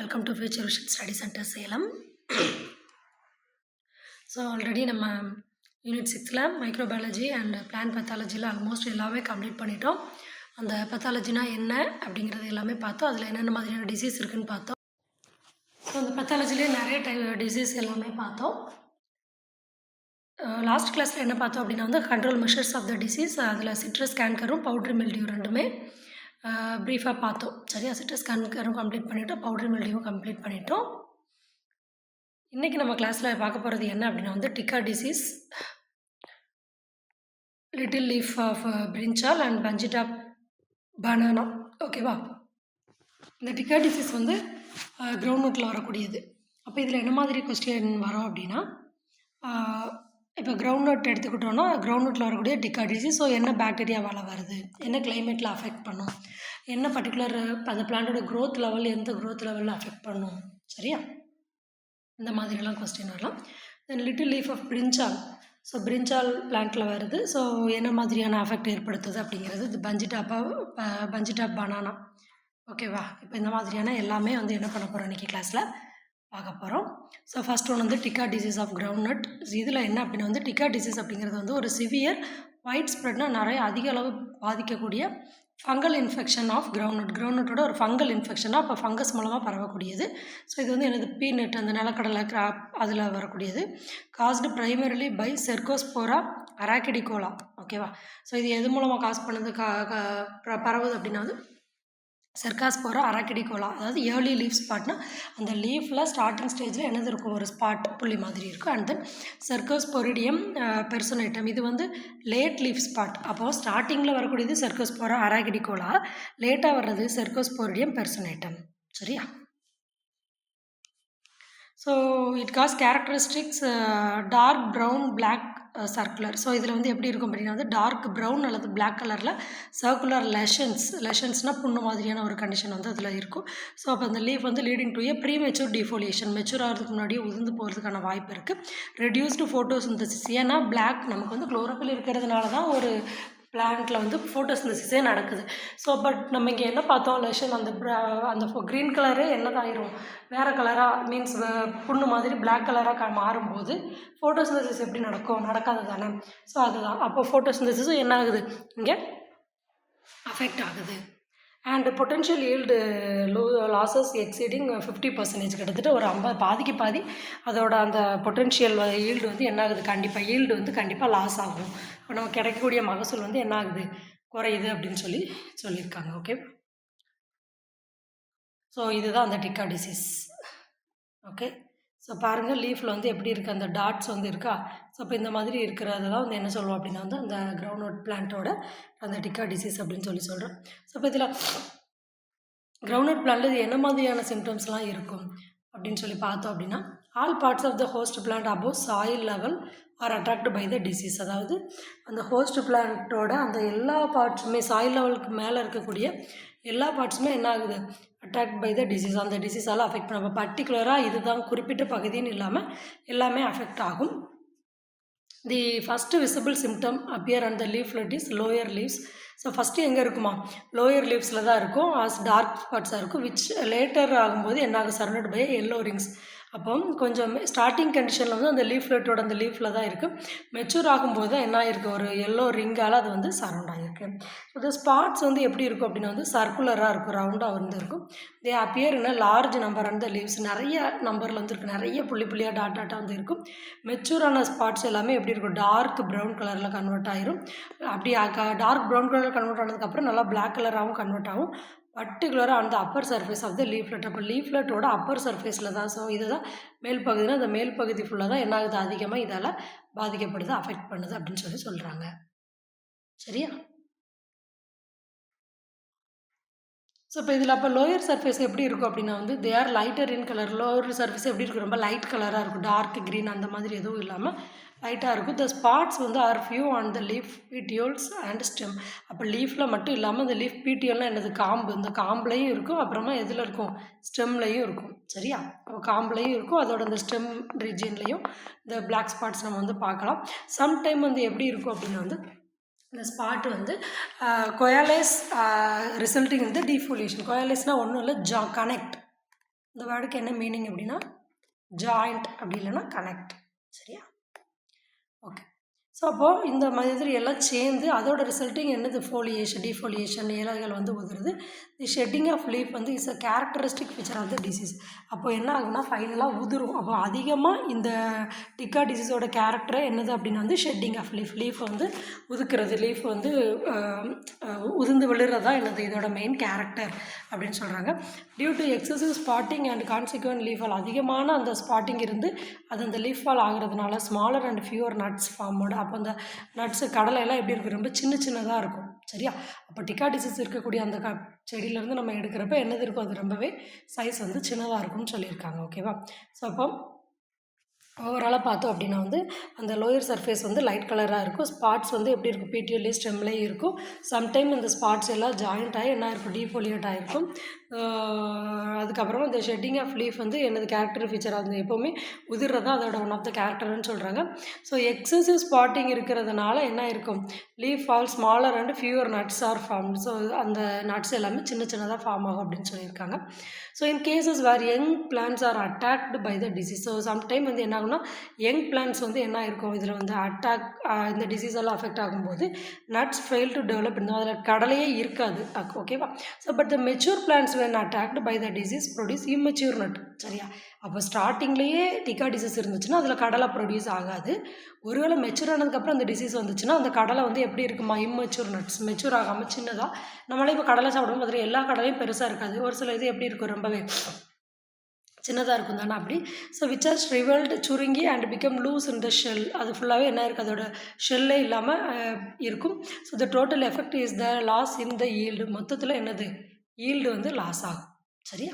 Welcome to future vision study centre Salem. So already நம்ம unit 6ல் microbiology and plant பெத்தாலஜியில் almost எல்லாமே complete பண்ணிட்டோம். அந்த பெத்தாலஜினா என்ன அப்படிங்கிறது எல்லாமே பார்த்தோம். அதில் என்னென்ன மாதிரியான டிசீஸ் இருக்குதுன்னு பார்த்தோம். ஸோ அந்த பெத்தாலஜிலே நிறைய டிசீஸ் எல்லாமே பார்த்தோம். லாஸ்ட் கிளாஸில் என்ன பார்த்தோம் அப்படின்னா வந்து control measures of the disease. அதில் சிட்ரஸ் கேன்கரும் பவுட்ரி மில்டியூ ரெண்டுமே ப்ரீஃபாக பார்த்தோம். சரியா, சிட்ரஸ் கேன்கரும் கம்ப்ளீட் பண்ணிவிட்டோம், பவுட்ரி மில்டியூவும் கம்ப்ளீட் பண்ணிட்டோம். இன்றைக்கி நம்ம கிளாஸில் பார்க்க போகிறது என்ன அப்படின்னா வந்து tikka disease, little leaf of brinjal and bunchy top banana. ஓகேவா, இந்த டிக்கா டிசீஸ் வந்து கிரவுண்ட் நட்டில் வரக்கூடியது. அப்போ இதில் என்ன மாதிரி கொஸ்டின் வரும் அப்படின்னா, இப்போ கிரவுண்ட் நட் எடுத்துக்கிட்டோன்னா கிரவுண்ட் நட்டில் வரக்கூடிய டிக்கா டிசீஸ். ஸோ என்ன பாக்டீரியாவால் வருது, என்ன கிளைமேட்டில் அஃபெக்ட் பண்ணும், என்ன பர்டிகுலர் அந்த பிளான்ட்டோட க்ரோத் லெவல் எந்த க்ரோத் லெவலில் அஃபெக்ட் பண்ணும். சரியா, இந்த மாதிரிலாம் கொஸ்டின் வரலாம். Then little leaf of brinjal. So brinjal பிளான்ட்டில் வருது. ஸோ என்ன மாதிரியான அஃபெக்ட் ஏற்படுத்துது அப்படிங்கிறது இது பஞ்சிட்டா பனானா. ஓகேவா, இப்போ இந்த மாதிரியான எல்லாமே வந்து என்ன பண்ண போகிறோம் இன்றைக்கி கிளாஸில் பார்க்க போகிறோம். ஸோ ஃபஸ்ட் ஒன் வந்து tikka disease of groundnut. இதில் என்ன அப்படின்னா வந்து டிக்கா டிசீஸ் அப்படிங்கிறது வந்து ஒரு சிவியர் ஒயிட் ஸ்ப்ரெட்னா அதிக அளவு பாதிக்கக்கூடிய ஃபங்கல் இன்ஃபெக்ஷன் ஆஃப் கிரவுண்ட் நட்டோட ஒரு ஃபங்கல் இன்ஃபெக்ஷனாக அப்போ ஃபங்கஸ் மூலமாக பரவக்கூடியது. ஸோ இது வந்து எனது பீனட் அந்த நிலக்கடலை கிராப் அதில் வரக்கூடியது. Caused primarily by Cercospora arachidicola. ஓகேவா, ஸோ இது எது மூலமாக காஸ் பண்ணுது பரவுது அப்படின்னா வந்து செர்காஸ்போரா அராக்கிடிகோலா. அதாவது ஏர்லி லீஃப் ஸ்பாட்னா அந்த லீஃபில் ஸ்டார்டிங் ஸ்டேஜில் என்னது இருக்கும், ஒரு ஸ்பாட் புள்ளி மாதிரி இருக்கும். அண்ட் தென் செர்கோஸ்போரிடியம் பெர்சோனேட்டம், இது வந்து லேட் லீஃப் ஸ்பாட். அப்போது ஸ்டார்டிங்கில் வரக்கூடியது செர்கோஸ்போரா அராக்கிடிகோலா, லேட்டாக வர்றது செர்கோஸ்போரிடியம் பெர்சோனேட்டம். சரியா, so it causes characteristics dark brown black circular. So இதில் வந்து எப்படி இருக்கும் அப்படின்னா வந்து டார்க் ப்ரௌன் அல்லது பிளாக் கலரில் சர்க்குலர் லெஷன்ஸ்னால் புண்ணு மாதிரியான ஒரு கண்டிஷன் வந்து அதில் இருக்கும். ஸோ அப்போ அந்த லீஃப் வந்து leading to a premature defoliation, mature ஆகிறதுக்கு முன்னாடியே உதிர்ந்து போகிறதுக்கான வாய்ப்பு இருக்குது. ரெடியூஸ்டு ஃபோட்டோசிந்தசிஸ், ஏன்னா பிளாக் நமக்கு வந்து குளோரோஃபில் இருக்கிறதுனால தான் ஒரு பிளான்ட்டில் வந்து ஃபோட்டோசிந்தசிஸே நடக்குது. ஸோ பட் நம்ம இங்கே என்ன பார்த்தோம், லெஷன் அந்த க்ரீன் கலரே என்னதாயிரும் வேறு கலராக, மீன்ஸ் புண்ணு மாதிரி பிளாக் கலராக மாறும்போது ஃபோட்டோசிந்தசிஸ் எப்படி நடக்கும், நடக்காது தானே. ஸோ அதுதான், அப்போ ஃபோட்டோசிந்தசிஸும் என்ன ஆகுது இங்கே அஃபெக்ட் ஆகுது. And potential yield losses exceeding 50%, கிட்டத்தட்ட ஒரு 50 பாதிக்கு பாதி அதோட அந்த பொட்டென்ஷியல் ஈல்டு வந்து என்ன ஆகுது, கண்டிப்பாக ஈல்டு வந்து கண்டிப்பாக லாஸ் ஆகும். இப்போ நமக்கு கிடைக்கக்கூடிய மகசூல் வந்து என்ன ஆகுது, குறையுது அப்படின்னு சொல்லியிருக்காங்க. ஓகே, ஸோ இதுதான் அந்த டிக்கா டிசீஸ். ஓகே, ஸோ பாருங்கள் லீஃபில் வந்து எப்படி இருக்குது, அந்த டாட்ஸ் வந்து இருக்கா. ஸோ இப்போ இந்த மாதிரி இருக்கிறது தான் வந்து என்ன சொல்லுவோம் அப்படின்னா வந்து அந்த கிரவுண்ட் நட் பிளான்ட்டோட அந்த டிக்கா டிசீஸ் அப்படின்னு சொல்கிறோம். ஸோ இப்போ இதில் கிரவுண்ட் நட் பிளான்ட்டில் இது என்ன மாதிரியான சிம்டம்ஸ்லாம் இருக்கும் அப்படின்னு சொல்லி பார்த்தோம் அப்படின்னா, all parts of the host plant above soil level are attract by the disease. அதாவது அந்த ஹோஸ்ட் பிளான்ட்டோட அந்த எல்லா பார்ட்ஸுமே சாயில் லெவலுக்கு மேலே இருக்கக்கூடிய எல்லா பார்ட்ஸுமே என்ன ஆகுது, அட்ராக்ட் பை த டிசீஸ், அந்த டிசீஸால் அஃபெக்ட் பண்ண. பர்டிகுலராக இதுதான் குறிப்பிட்ட பகுதின்னு இல்லாமல் எல்லாமே அஃபெக்ட் ஆகும். தி first visible symptom appear and the leaflet is lower leaves. So first எங்கே இருக்குமா, லோயர் லீவ்ஸில் தான் இருக்கும், ஆஸ் டார்க் ஸ்பாட்ஸாக இருக்கும், விச் லேட்டர் ஆகும்போது என்ன ஆகும், சரௌண்டட் பை எல்லோ ரிங்ஸ். அப்போ கொஞ்சம் ஸ்டார்டிங் கண்டிஷனில் வந்து அந்த லீஃப்லெட்டோட அந்த லீஃபில் தான் இருக்குது. மெச்சூர் ஆகும்போது தான் என்ன ஆகிருக்கு, ஒரு எல்லோ ரிங்கால் அது வந்து சரௌண்ட் ஆகிருக்கு. இந்த ஸ்பாட்ஸ் வந்து எப்படி இருக்கும் அப்படின்னா வந்து சர்க்குலராக இருக்கும், ரவுண்டாக வந்து இருக்கும். தே அப்பியர் இன் லார்ஜ் நம்பர் அந்த லீவ்ஸ், நிறைய நம்பரில் வந்து இருக்குது, நிறைய புள்ளியாக டாட்டாக வந்து இருக்கும். மெச்சூரான ஸ்பாட்ஸ் எல்லாமே எப்படி இருக்கும், டார்க் ப்ரௌன் கலரில் கன்வெர்ட் ஆகிரும். அப்படி டார்க் ப்ரௌன் கலரில் கன்வெர்ட் ஆனதுக்கப்புறம் நல்லா பிளாக் கலராகவும் கன்வெர்ட் ஆகும், பர்டிகுலராக அந்த upper surface of the leaflet. அப்போ லீஃப்லெட்டோட அப்பர் சர்ஃபேஸில் தான். ஸோ இதுதான் மேல் பகுதினா அந்த மேல் பகுதி ஃபுல்லாக தான் என்ன ஆகுது, அதிகமாக இதால் பாதிக்கப்படுது, அஃபெக்ட் பண்ணுது அப்படின்னு சொல்கிறாங்க. சரியா, ஸோ இப்போ இதில் அப்போ லோயர் சர்ஃபேஸ் எப்படி இருக்கும் அப்படின்னா வந்து they are lighter in colour. Lower surface எப்படி இருக்கும், ரொம்ப லைட் கலராக இருக்கும், டார்க் க்ரீன் அந்த மாதிரி எதுவும் இல்லாமல் லைட்டாக இருக்கும். த ஸ்பாட்ஸ் வந்து are few on the leaf petioles and stem. அப்போ லீஃபில் மட்டும் இல்லாமல் இந்த லீஃப் பீட்டியோல்னால் என்னது, காம்பு, இந்த காம்புலையும் இருக்கும், அப்புறமா எதில் இருக்கும், ஸ்டெம்லையும் இருக்கும். சரியா, அப்போ காம்புலையும் இருக்கும், அதோட இந்த ஸ்டெம் ரீஜியன்லையும் இந்த பிளாக் ஸ்பாட்ஸ் நம்ம வந்து பார்க்கலாம். சம்டைம் வந்து எப்படி இருக்கும் அப்படின்னா வந்து இந்த ஸ்பாட் வந்து கொயாலேஸ் ரிசல்ட்டிங் இந்த டிஃபோலியேஷன். கொயாலேஸ்னால் ஒன்றும் இல்லை, கனெக்ட் இந்த வேர்டுக்கு என்ன மீனிங் அப்படின்னா ஜாயிண்ட், அப்படி இல்லைன்னா கனெக்ட். சரியா? ஓகே. ஸோ அப்போது இந்த மாதிரி எல்லாம் சேர்ந்து அதோட ரிசல்ட்டிங் என்னது? ஃபோலியேஷன், டிஃபோலியேஷன், இலைகள் வந்து உதிருது. தி ஷெட்டிங் ஆஃப் லீஃப் வந்து is a characteristic feature of the disease. அப்போது என்ன ஆகுனா ஃபைனலாக உதிரும். அப்போ அதிகமாக இந்த டிக்கா டிசீஸோட கேரக்டரை என்னது அப்படின்னா வந்து ஷெட்டிங் ஆஃப் லீஃப் வந்து உதுக்கிறது, லீஃப் வந்து உதிர்ந்து விழுறதா என்னது இதோட மெயின் கேரக்டர் அப்படின்னு சொல்கிறாங்க. Due to excessive spotting and consequent leaf fall, அதிகமான அந்த ஸ்பாட்டிங் இருந்து அது அந்த லீஃப் ஃபால் ஆகிறதுனால ஸ்மாலர் அண்ட் ஃபியூர் நட்ஸ் ஃபார்மோட. அப்போ அந்த நட்ஸு கடலையெல்லாம் எப்படி இருக்குது? ரொம்ப சின்னதாக இருக்கும். சரியா? அப்போ டிக்கா டிசீஸ் இருக்கக்கூடிய அந்த செடியிலேருந்து நம்ம எடுக்கிறப்ப என்னது இருக்கும்? அது ரொம்பவே சைஸ் வந்து சின்னதாக இருக்கும்னு சொல்லியிருக்காங்க. ஓகேவா? ஸோ அப்போ ஓவராலாக பார்த்தோம் அப்படின்னா வந்து அந்த லோயர் சர்ஃபேஸ் வந்து லைட் கலராக இருக்கும். ஸ்பாட்ஸ் வந்து எப்படி இருக்கும்? பீட்டியல்லே ஸ்டெம்லேயும் இருக்கும். சம்டைம் இந்த ஸ்பாட்ஸ் எல்லாம் ஜாயிண்ட் ஆகி என்ன இருக்கும்? டீஃபோலியேட் ஆகிருக்கும். அதுக்கப்புறமா இந்த ஷெட்டிங் ஆஃப் லீஃப் வந்து என்னது கேரக்டர் ஃபீச்சர்? அது எப்போவுமே உதிர்றதா அதோட ஒன் ஆஃப் த கேரக்டர்னு சொல்கிறாங்க. ஸோ எக்ஸசிவ் ஸ்பாட்டிங் இருக்கிறதுனால என்ன இருக்கும்? Leaf fall smaller and fewer nuts are form. So அந்த நட்ஸ் எல்லாமே சின்னதாக ஃபார்ம் ஆகும் அப்படின்னு சொல்லியிருக்காங்க. So in cases where young plants are attacked by the disease. So sometime வந்து என்ன ஆகும்னா யங் பிளான்ஸ் வந்து என்ன இருக்கும்? இதில் வந்து இந்த டிசீஸ் எல்லாம் அஃபெக்ட் ஆகும்போது நட்ஸ் ஃபெயில் டு டெவலப். இன்னும் அதில் கடலையே இருக்காது. ஓகேவா? So but the mature plants when attacked by the disease produce immature nut. சரியா? அப்போ ஸ்டார்டிங்லேயே டிக்கா டிசீஸ் இருந்துச்சுன்னா அதில் கடலை ப்ரொடியூஸ் ஆகாது. ஒருவேளை மெச்சூர் ஆனதுக்கப்புறம் அந்த டிசீஸ் வந்துச்சுன்னா அந்த கடலை வந்து எப்படி இருக்குமா? இம்மெச்சூர் நட்ஸ், மெச்சூர் ஆகாமல் சின்னதாக. நம்மளே இப்போ கடலை சாப்பிடும்போது அதில் எல்லா கடலையும் பெருசாக இருக்காது. ஒரு சில இது எப்படி இருக்கும்? ரொம்பவே சின்னதாக இருக்கும் தானே அப்படி. ஸோ விச் ஆர் ஸ்ரிவல்டு, சுருங்கி and become loose in the shell. அது ஃபுல்லாகவே என்ன இருக்குது? அதோட ஷெல்லே இல்லாமல் இருக்கும். So the total effect is the loss in the yield. மொத்தத்தில் என்னது? ஈல்டு வந்து லாஸ் ஆகும். சரியா?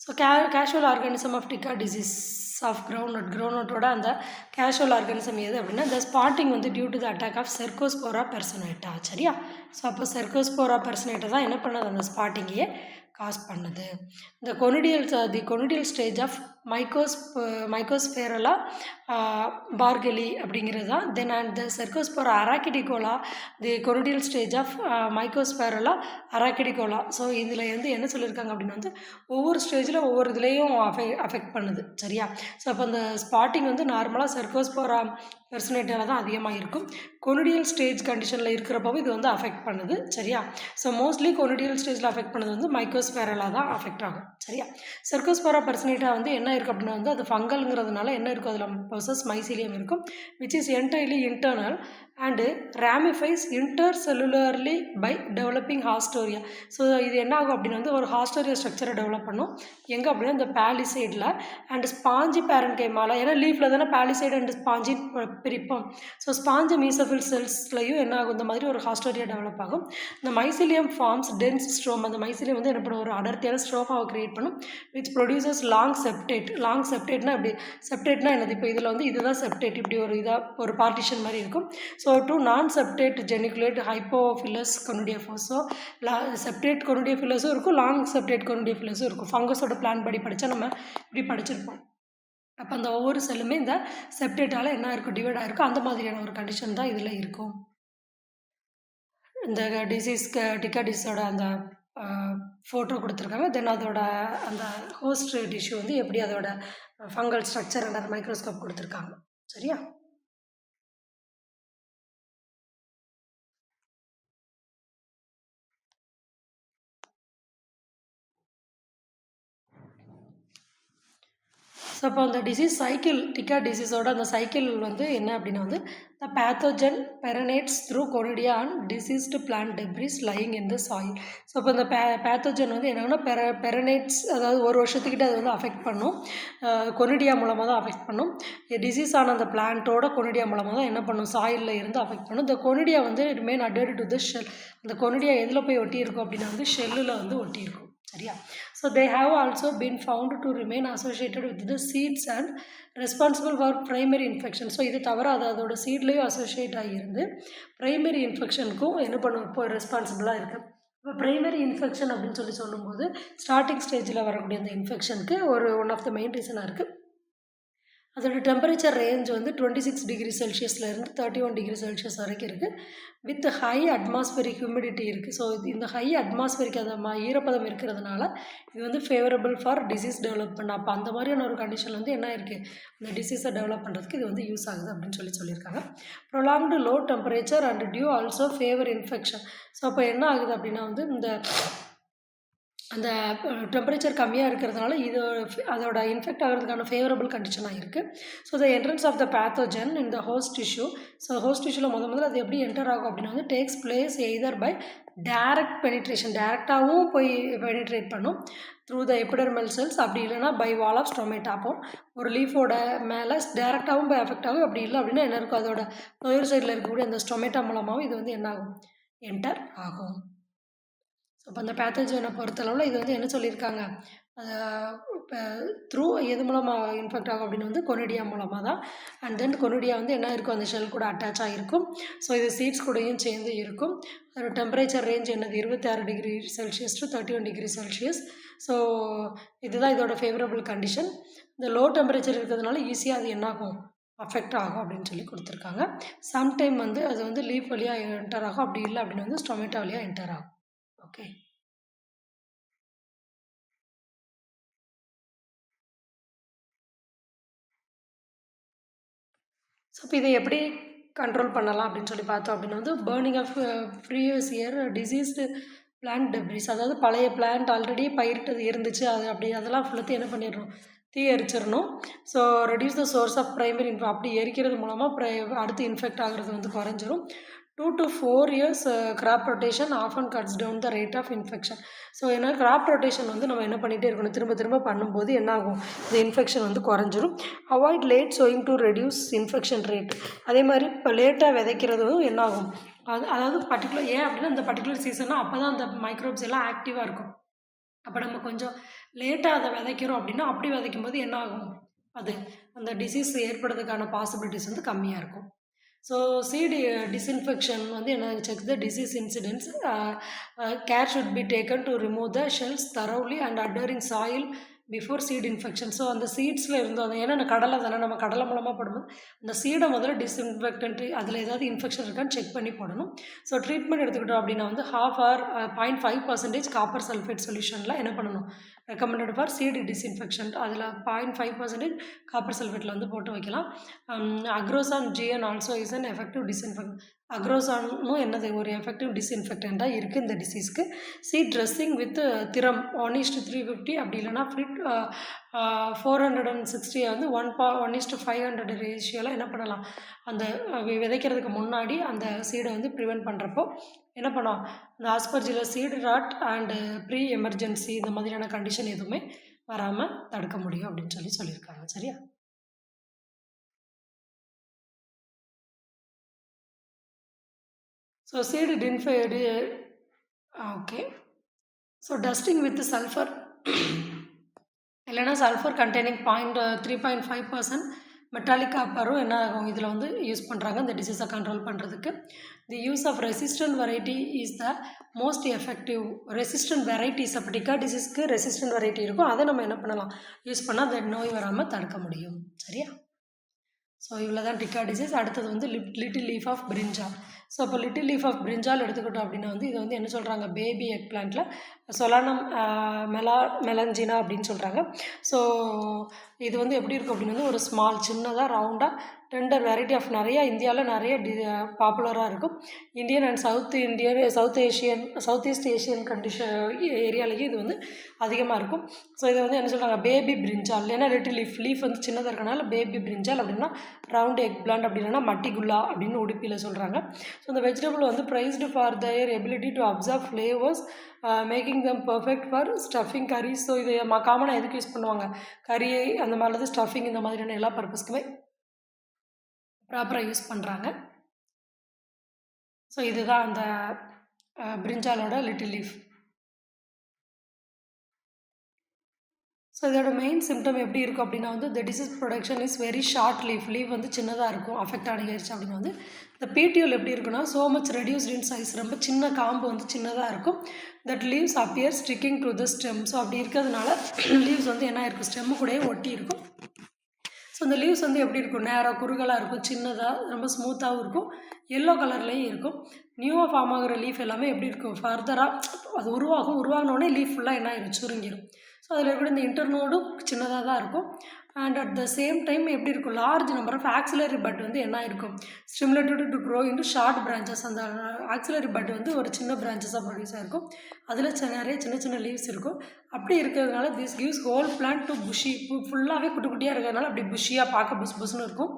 So causal organism of tikka disease of கிரவுண்ட்நட்டோட அந்த கேஷுவல் ஆர்கானிசம் எது அப்படின்னா இந்த ஸ்பாட்டிங் வந்து due to the attack of Cercospora personata. சரியா? ஸோ அப்போ செர்கோஸ்போரா பெர்சனேட்டா தான் என்ன பண்ணது? அந்த ஸ்பாட்டிங்கையே காஸ் பண்ணுது. இந்த கொனிடியல் ஸ்டேஜ் ஆஃப் மைக்கோஸ்பேரலா பார்கலி அப்படிங்கிறது தான். Then and the Cercospora arachidicola the conidial stage of Mycosphaerella arachidicola. So இதில் வந்து என்ன சொல்லியிருக்காங்க அப்படின்னா வந்து ஒவ்வொரு ஸ்டேஜில் ஒவ்வொரு இதுலேயும் அஃபெக்ட் பண்ணுது. சரியா? ஸோ அப்போ அந்த ஸ்பாட்டிங் வந்து நார்மலாக செர்கோஸ்போரா பெர்சனேட்டால தான் அதிகமாக இருக்கும். கொனிடியல் ஸ்டேஜ் கண்டிஷனில் இருக்கிறப்போ இது வந்து அஃபெக்ட் பண்ணுது. சரியா? ஸோ மோஸ்ட்லி கொனிடியல் ஸ்டேஜில் அஃபெக்ட் பண்ணது வந்து மைக்கோஸ்பேரலா தான் அஃபெக்ட் ஆகும். சரியா? செர்கோஸ்போரா பெர்சனேட்டா வந்து என்ன இருக்குது அப்படின்னா வந்து அது ஃபங்கல்ங்கிறதுனால என்ன இருக்கும்? அதில் பொசஸ் மைசீலியம் இருக்கும் which is entirely internal and ramifies intercellularly by developing haustoria. So இது என்ன ஆகும் அப்படின்னா வந்து ஒரு ஹாஸ்டோரியா ஸ்ட்ரக்சரை டெவலப் பண்ணும். எங்கே அப்படின்னா இந்த பேலிசைடில் அண்ட் ஸ்பாஞ்சி பேரன்கைமால. ஏன்னா லீஃபில் தானே பேலிசைடு அண்ட் ஸ்பாஞ்சின் பிரிப்போம். ஸோ ஸ்பாஞ்சு மீசோஃபில் செல்ஸ்லையும் என்ன ஆகும்? இந்த மாதிரி ஒரு ஹாஸ்டோரியா டெவலப் ஆகும். இந்த மைசிலியம் ஃபார்ம்ஸ் டென்ஸ் ஸ்ட்ரோம். அந்த மைசிலியம் வந்து என்ன பண்ணும்? ஒரு அடர்த்தியான ஸ்ட்ரோமாவை கிரியேட் பண்ணும் விச் ப்ரொடியூசஸ் லாங் செப்டேட்னா இப்படி செப்டேட்னா என்னது? இப்போ இதில் வந்து இதுதான் செப்டேட். இப்படி ஒரு இதாக ஒரு பார்ட்டிஷன் மாதிரி இருக்கும். ஸோ டு நான் செப்டேட் ஜெனிகுலேட் ஹைப்போஃபிலஸ் கொனிடியோஃபோஸ். ஸோ செப்டேட் கொனிடியோஃபிலஸும் இருக்கும், லாங் செப்டேட் கொனிடியோஃபிலஸும் இருக்கும். ஃபங்கஸோட பிளான் படி படித்தா நம்ம இப்படி படிச்சிருப்போம். அப்போ அந்த ஒவ்வொரு செல்லுமே இந்த செப்டேட்டால் என்ன இருக்கும்? டிவைட் ஆகிருக்கும். அந்த மாதிரியான ஒரு கண்டிஷன் தான் இதில் இருக்கும். இந்த டிக்கா டிசீஸோட அந்த ஃபோட்டோ கொடுத்துருக்காங்க. தென் அதோட அந்த ஹோஸ்ட் டிஷ்யூ வந்து எப்படி அதோட ஃபங்கல் ஸ்ட்ரக்சர் அண்ட் மைக்ரோஸ்கோப் கொடுத்துருக்காங்க. சரியா? ஸோ அப்போ அந்த டிசீஸ் சைக்கிள், டிக்கா டிசீஸோட அந்த சைக்கிள் வந்து என்ன அப்படின்னா வந்து the pathogen perennates through conidia and diseased plant debris lying in the soil. So இப்போ இந்த பேத்தோஜன் வந்து என்னன்னா பெரனேட்ஸ், அதாவது ஒரு வருஷத்துக்கிட்ட அது வந்து அஃபெக்ட் பண்ணும். கொனிடியா மூலமாக தான் அஃபெக்ட் பண்ணும். டிசீஸ் ஆன அந்த பிளான்ட்டோட கொனிடியா மூலமாக தான் என்ன பண்ணும்? சாயிலில் இருந்து அஃபெக்ட் பண்ணும். இந்த கொனிடியா வந்து remain adhered to the shell. அந்த கொனிடியா எதில் போய் ஒட்டியிருக்கும் அப்படின்னா வந்து ஷெல்லில் வந்து ஒட்டியிருக்கும். சரியா? So they have also been found to remain associated with the seeds and responsible for primary infection. So இது தவிர அது அதோட சீட்லேயும் அசோசியேட் ஆகியிருந்து ப்ரைமரி இன்ஃபெக்ஷனுக்கும் என்ன பண்ணும்? இப்போ ரெஸ்பான்சிபிளாக இருக்குது. இப்போ ப்ரைமரி இன்ஃபெக்ஷன் அப்படின்னு சொல்லும்போது ஸ்டார்டிங் ஸ்டேஜில் வரக்கூடிய அந்த இன்ஃபெக்ஷனுக்கு ஒன் ஆஃப் த மெயின் ரீசனாக இருக்குது அதோட டெம்பரேச்சர் ரேஞ்ச் வந்து 26 டிகிரி செல்சியஸ்லேருந்து 31 டிகிரி செல்சியஸ் வரைக்கும் இருக்குது. வித் ஹை அட்மாஸ்பியரிக் ஹியூமிடிட்டி இருக்குது. ஸோ இந்த ஹை அட்மாஸ்பியரிக் அந்த ஈரப்பதம் இருக்கிறதுனால இது வந்து ஃபேவரபிள் ஃபார் டிசீஸ் டெவலப்மெண்ட். அப்போ அந்த மாதிரியான ஒரு கண்டிஷன் வந்து என்ன இருக்குது, அந்த டிசீஸை டெவலப் பண்ணுறதுக்கு இது வந்து யூஸ் ஆகுது அப்படின்னு சொல்லியிருக்காங்க. Prolonged low temperature and dew also favour infection. So அப்போ என்ன ஆகுது அப்படின்னா வந்து அந்த டெம்பரேச்சர் கம்மியாக இருக்கிறதுனால இது அதோட இன்ஃபெக்ட் ஆகிறதுக்கான ஃபேவரபிள் கண்டிஷனாக இருக்குது. So the entrance of the pathogen இந்த ஹோஸ்ட் டிஷ்யூ. ஸோ ஹோஸ்ட் டிஷ்யூவில் முதல்ல அது எப்படி என்டர் ஆகும் அப்படின்னா வந்து takes place either by direct penetration, டேரெக்டாகவும் போய் பெனிட்ரேட் பண்ணும் த்ரூ த எபிடர்மல் செல்ஸ், அப்படி இல்லைனா பை வால் ஆஃப் ஸ்டொமேட்டா. அப்போ ஒரு லீஃபோட மேலே டேரெக்டாகவும் போய் எஃபெக்ட் ஆகும். அப்படி இல்லை அப்படின்னா என்ன இருக்கும், அதோட லோயர் சைடில் இருக்கக்கூடிய அந்த ஸ்டொமேட்டா மூலமாகவும் இது வந்து என்ன ஆகும், என்டர் ஆகும். ஸோ இப்போ அந்த பேத்தோஜனை பொறுத்தளவில் இது வந்து என்ன சொல்லியிருக்காங்க, இப்போ த்ரூ எது மூலமாக இன்ஃபெக்ட் ஆகும் அப்படின்னு வந்து கொனிடியா மூலமாக தான். அண்ட் தென் கொனிடியா வந்து என்ன இருக்கும், அந்த ஷெல் கூட அட்டாச் ஆகிருக்கும். ஸோ இது சீட்ஸ் கூடயும் சேர்ந்து இருக்கும். அதோட டெம்பரேச்சர் ரேஞ்ச் என்னது 26 degree Celsius to 31 degree Celsius. So இதுதான் இதோட ஃபேவரபிள் கண்டிஷன். இந்த லோ டெம்பரேச்சர் இருக்கிறதுனால ஈஸியாக அது என்னாகும், அஃபெக்ட் ஆகும் அப்படின்னு சொல்லி கொடுத்துருக்காங்க. சம்டைம் வந்து அது வந்து லீஃப் வழியாக என்டர் ஆகும், அப்படி இல்லை அப்படின்னு வந்து ஸ்டொமேட்டோ வழியாக என்டர் ஆகும். ஓகே. ஸோ இப்போ இதை எப்படி கண்ட்ரோல் பண்ணலாம் அப்படின்னு சொல்லி பார்த்தோம் அப்படின்னா வந்து burning of previous year diseased plant debris, அதாவது பழைய பிளான்ட் ஆல்ரெடி பயிரிட்டது இருந்துச்சு அது அப்படி அதெல்லாம் ஃபுல்லாத்தையும் என்ன பண்ணிடணும், தீ எரிச்சிடணும். So reduce the source of primary அப்படி எரிக்கிறது மூலமாக அடுத்து இன்ஃபெக்ட் ஆகிறது வந்து குறைஞ்சிரும். 2 to 4 years crop rotation often cuts down the rate of infection. So ஏன்னா கிராப் ரொட்டேஷன் வந்து நம்ம என்ன பண்ணிகிட்டே இருக்கணும், திரும்ப திரும்ப பண்ணும்போது என்ன ஆகும், இந்த இன்ஃபெக்ஷன் வந்து குறைஞ்சிரும். Avoid late sowing to reduce infection rate. அதே மாதிரி இப்போ லேட்டாக விதைக்கிறதும் என்ன ஆகும், அதாவது பர்டிகுலர் ஏன் அப்படின்னா இந்த பர்டிகுலர் சீசனாக அப்போ தான் அந்த மைக்ரோப்ஸ் எல்லாம் ஆக்டிவாக இருக்கும். அப்போ நம்ம கொஞ்சம் லேட்டாக அதை விதைக்கிறோம் அப்படின்னா அப்படி விதைக்கும் போது என்ன ஆகும், அது அந்த டிசீஸ் ஏற்படுறதுக்கான பாசிபிலிட்டிஸ் வந்து கம்மியாக இருக்கும். ஸோ சீட் டிஸ்இன்ஃபெக்ஷன் வந்து என்ன, check the disease incidence. Care should be taken to remove the shells thoroughly and adhering soil before seed infection. So அந்த சீட்ஸில் இருந்தோம் அது ஏன்னா கடலை தானே, நம்ம கடலை மூலமாக போடும்போது அந்த சீடை முதல்ல டிஸ்இன்ஃபெக்டன்ட்டு அதில் ஏதாவது இன்ஃபெக்ஷன் இருக்கான்னு செக் பண்ணி போடணும். ஸோ ட்ரீட்மெண்ட் எடுத்துக்கிட்டோம் அப்படின்னா வந்து 1/2 hour 0.5% காப்பர் சல்ஃபேட் சொல்யூஷனில் என்ன பண்ணணும், ரெக்கமெண்டட் ஃபார் சீடு டிஸ்இன்ஃபெக்ஷன். அதில் 0.5% காப்பர் சல்ஃபேட்டில் வந்து போட்டு வைக்கலாம். Agrosan GN also is an effective disinfect. அக்ரோசானும் என்னது, ஒரு எஃபெக்டிவ் டிஸ்இன்ஃபெக்டண்ட்டாக இருக்குது இந்த டிசீஸ்க்கு. சீட் ட்ரெஸ்ஸிங் வித் திரம் 1:350, அப்படி இல்லைனா ஃபிட் 460 வந்து 1:500 ரேஷியோவில் என்ன பண்ணலாம், அந்த விதைக்கிறதுக்கு முன்னாடி அந்த சீடை வந்து ப்ரிவெண்ட் பண்ணுறப்போ என்ன பண்ணோம், அந்த Aspergillus seed rot and pre emergency இந்த மாதிரியான கண்டிஷன் எதுவுமே வராமல் தடுக்க முடியும் அப்படின்னு சொல்லியிருக்காங்க. சரியா? ஸோ சீடு டின்ஃபைடு. Okay. So dusting with sulphur இல்லைனா சல்ஃபர் கண்டெய்னிங் 3.5% மெட்டாலிக் காப்பரும் என்ன ஆகும் இதில் வந்து யூஸ் பண்ணுறாங்க இந்த டிசீஸை கண்ட்ரோல் பண்ணுறதுக்கு. The use of resistant variety is the most effective. Resistant varieties, அப்போ டிக்கா டிசீஸ்க்கு ரெசிஸ்டன்ட் வெரைட்டி இருக்கும், அதை நம்ம என்ன பண்ணலாம், யூஸ் பண்ணால் அந்த நோய் வராமல் தடுக்க முடியும். சரியா? ஸோ இவ்வளோ தான் டிக்கா டிசீஸ். அடுத்தது வந்து little leaf of brinjal. So இப்போ லிட்டில் லீஃப் ஆஃப் பிரிஞ்சால் எடுத்துக்கிட்டோம் அப்படின்னா வந்து இது வந்து என்ன சொல்கிறாங்க, பேபி எக் பிளான்ட்டில் சொலானம் மெலஞ்சினா அப்படின்னு சொல்கிறாங்க. ஸோ இது வந்து எப்படி இருக்கும் அப்படின்னு வந்து ஒரு ஸ்மால் சின்னதாக ரவுண்டாக டெண்டர் வெரைட்டி ஆஃப் நிறைய இந்தியாவில் நிறைய பாப்புலராக இருக்கும். Indian and south east Asian ஏரியாலேயும் இது வந்து அதிகமாக இருக்கும். ஸோ இதை வந்து என்ன சொல்கிறாங்க, பேபி பிரிஞ்சால். ஏன்னா லிட்டில் லீஃப் வந்து சின்னதாக இருக்கனால பேபி பிரிஞ்சால் அப்படின்னா ரவுண்ட் எக் பிளான்ட், அப்படின்னா மட்டிகுல்லா அப்படின்னு உடுப்பியில் சொல்கிறாங்க. ஸோ இந்த வெஜிடபிள் வந்து priced for their ability to observe flavours making them perfect for stuffing கறி. ஸோ இதை காமனாக எதுக்கு யூஸ் பண்ணுவாங்க, கறி அந்த மாதிரி ஸ்டஃபிங் இந்த மாதிரியான எல்லா பர்பஸ்க்குமே ப்ராப்பராக யூஸ் பண்ணுறாங்க. ஸோ இதுதான் அந்த பிரிஞ்சாலோட லிட்டில் லீஃப். ஸோ இதோட மெயின் சிம்டம் எப்படி இருக்கும் அப்படின்னா வந்து the disease production is very short leaf வந்து சின்னதாக இருக்கும். அஃபெக்ட் ஆகிடுச்சு அப்படின்னா வந்து இந்த பிடியூல் எப்படி இருக்குன்னா ஸோ மச் ரெடியூஸ்ட் இன் சைஸ், ரொம்ப சின்ன காம்பு வந்து சின்னதாக இருக்கும். That leaves appear sticking to the stem. So அப்படி இருக்கிறதுனால லீவ்ஸ் வந்து என்ன இருக்கும், ஸ்டெம்மு கூடயே ஒட்டி இருக்கும். ஸோ இந்த லீவ்ஸ் வந்து எப்படி இருக்கும், நேராக குறுகலாக இருக்கும், சின்னதாக ரொம்ப ஸ்மூத்தாகவும் இருக்கும், எல்லோ கலர்லேயும் இருக்கும். நியூவாக ஃபார்ம் ஆகிற லீஃப் எல்லாமே எப்படி இருக்கும், ஃபர்தராக அது உருவாகினோடனே லீஃப் ஃபுல்லாக என்ன ஆயிரும், சுருங்கிடும். ஸோ அதில் இருக்கிற இந்த இன்டர்னோடும் சின்னதாக தான் இருக்கும். And at the same time எப்படி இருக்கும், large number of axillary bud வந்து என்ன இருக்கும், stimulated to grow into short branches. அந்த ஆக்சிலரி பட் வந்து ஒரு சின்ன பிரான்ச்சஸாக ப்ரொடியூஸ் ஆகிருக்கும். அதில் நிறைய சின்ன சின்ன லீவ்ஸ் இருக்கும். அப்படி இருக்கிறதுனால this gives whole plant to bushy, ஃபுல்லாகவே குட்டி குட்டியாக இருக்கிறதுனால அப்படி புஷியாக பார்க்க புஷ்னு இருக்கும்.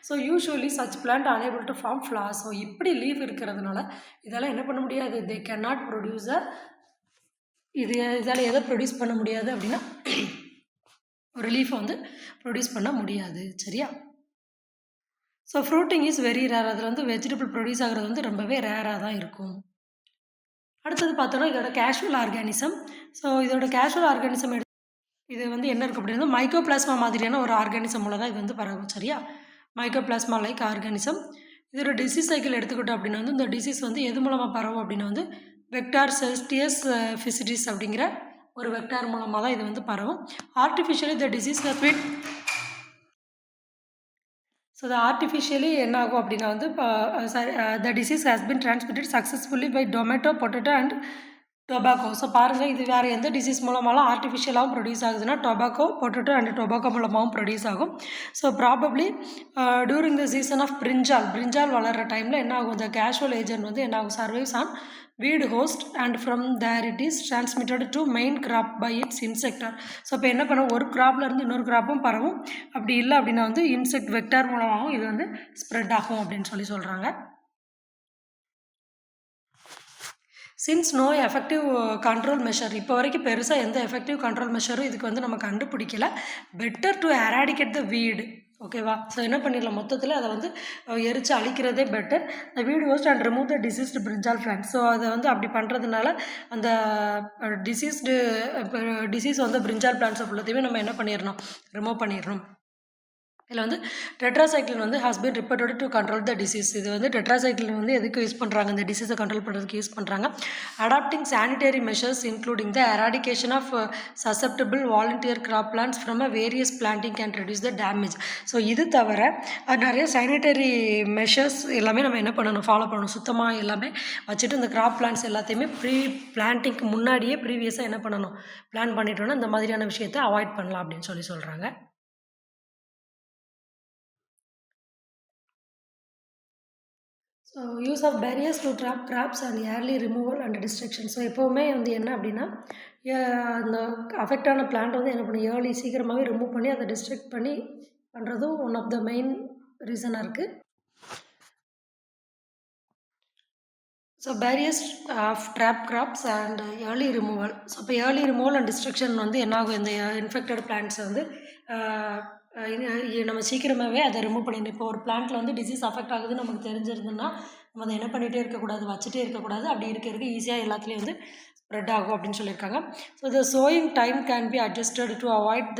So usually such plant unable to form flowers. So இப்படி லீவ் இருக்கிறதுனால இதெல்லாம் என்ன பண்ண முடியாது, தே கேன் நாட் ப்ரொடியூஸ் இதால் எதை ப்ரொடியூஸ் பண்ண முடியாது அப்படின்னா ஒரு லீஃபை வந்து ப்ரொடியூஸ் பண்ண முடியாது. சரியா? So fruiting is very rare. அதில் வந்து வெஜிடபிள் ப்ரொடியூஸ் ஆகிறது வந்து ரொம்பவே ரேராக தான் இருக்கும். அடுத்தது பார்த்தோன்னா இதோட கேஷுவல் ஆர்கானிசம். ஸோ இதோட கேஷுவல் ஆர்கானிசம் இது வந்து என்ன இருக்குது அப்படின்னா மைக்கோபிளாஸ்மா மாதிரியான ஒரு ஆர்கானிசம் மூலம் தான் இது வந்து பரவும். சரியா? Mycoplasma like organism. இதோட டிசீஸ் சைக்கிள் எடுத்துக்கிட்டோம் அப்படின்னா வந்து இந்த டிசீஸ் வந்து எது மூலமாக பரவும் அப்படின்னா வந்து வெக்டார் செல்ஸ்டியஸ் ஃபிசிடிஸ் அப்படிங்கிற ஒரு வெக்டார் மூலமாக தான் இது வந்து பரவும். Artificially the disease has so the artificially என்ன ஆகும் அப்படின்னா வந்து the disease has been transmitted successfully by tomato, potato and tobacco. So பாருங்கள், இது வேறு எந்த டிசீஸ் மூலமாலாம் ஆர்டிஃபிஷியலாகவும் ப்ரொடியூஸ் ஆகுதுன்னா டொபாக்கோ, பொட்டேட்டோ அண்ட் டொபாக்கோ மூலமாகவும் ப்ரொடியூஸ் ஆகும். So probably during the season of brinjal வளர்கிற டைமில் என்ன ஆகும், இந்த கேஷுவல் ஏஜென்ட் வந்து என்ன ஆகும், survives on weed host and from there it is transmitted to main crop by its இன்செக்டார். ஸோ இப்போ என்ன பண்ணும், ஒரு கிராப்லேருந்து இன்னொரு கிராப்பும் பரவும். அப்படி இல்லை அப்படின்னா வந்து இன்செக்ட் வெக்டார் மூலமாகவும் இது வந்து ஸ்ப்ரெட் ஆகும் அப்படின்னு சொல்கிறாங்க. Since no effective control measure, இப்போ வரைக்கும் பெருசாக எந்த எஃபெக்டிவ் கண்ட்ரோல் மெஷரும் இதுக்கு வந்து நம்ம கண்டுபிடிக்கல. பெட்டர் டு எராடிகேட் த வீடு. ஓகேவா? ஸோ என்ன பண்ணிடலாம், மொத்தத்தில் அதை வந்து எரிச்சு அழிக்கிறதே பெட்டர். த வீடு host and remove the deceased brinjal plant. So அதை வந்து அப்படி பண்ணுறதுனால அந்த டிசீஸ் வந்து பிரிஞ்சால் பிளான்ட்ஸை ஃபுல்லத்தையுமே நம்ம என்ன பண்ணிடணும், ரிமூவ் பண்ணிடணும். இதில் வந்து டெட்ராசைக்ளின் வந்து has been reported to control the disease. இது வந்து டெட்ராசைக்ளின் வந்து எதுக்கு யூஸ் பண்ணுறாங்க, இந்த டிசீஸை கண்ட்ரோல் பண்ணுறதுக்கு யூஸ் பண்ணுறாங்க. Adopting sanitary measures including the eradication of susceptible volunteer crop plants from a various planting can reduce the damage. So இது தவிர நிறைய சானிடரி மெஷர்ஸ் எல்லாமே நம்ம என்ன பண்ணணும், ஃபாலோ பண்ணணும். சுத்தமாக எல்லாமே வச்சுட்டு இந்த கிராப் பிளான்ட்ஸ் எல்லாத்தையுமே பிளான்டிங்க்கு முன்னாடியே ப்ரீவியஸாக என்ன பண்ணணும், பிளான் பண்ணிட்டோன்னா இந்த மாதிரியான விஷயத்தை அவாய்ட் பண்ணலாம் அப்படின்னு சொல்கிறாங்க. So use of barriers to trap crops and early removal and destruction. So எப்போவுமே வந்து என்ன அப்படின்னா அந்த அஃபெக்டான பிளான்ட் வந்து என்ன பண்ணி சீக்கிரமாகவே ரிமூவ் பண்ணி அதை டிஸ்ட்ரக்ட் பண்ணி பண்ணுறதும் ஒன் ஆஃப் த மெயின் ரீசனாக இருக்குது. So barriers of trap crops and early removal. So இப்போ ஏர்லி ரிமூவல் அண்ட் டிஸ்ட்ரக்ஷன் வந்து என்ன ஆகும், இந்த இன்ஃபெக்டட் பிளான்ட்ஸை வந்து நம்ம சீக்கிரமாகவே அதை ரிமூவ் பண்ணிடணும். இப்போ ஒரு பிளான்ட்டில் வந்து டிசீஸ் அஃபெக்ட் ஆகுதுன்னு நமக்கு தெரிஞ்சிருந்ததுன்னா நம்ம அதை என்ன பண்ணிகிட்டே இருக்கக்கூடாது, வச்சுட்டே இருக்கக்கூடாது. அப்படி இருக்க ஈஸியாக எல்லாத்துலேயும் வந்து ஸ்ப்ரெட் ஆகும் அப்படின்னு சொல்லியிருக்காங்க. So the sowing time can be adjusted to avoid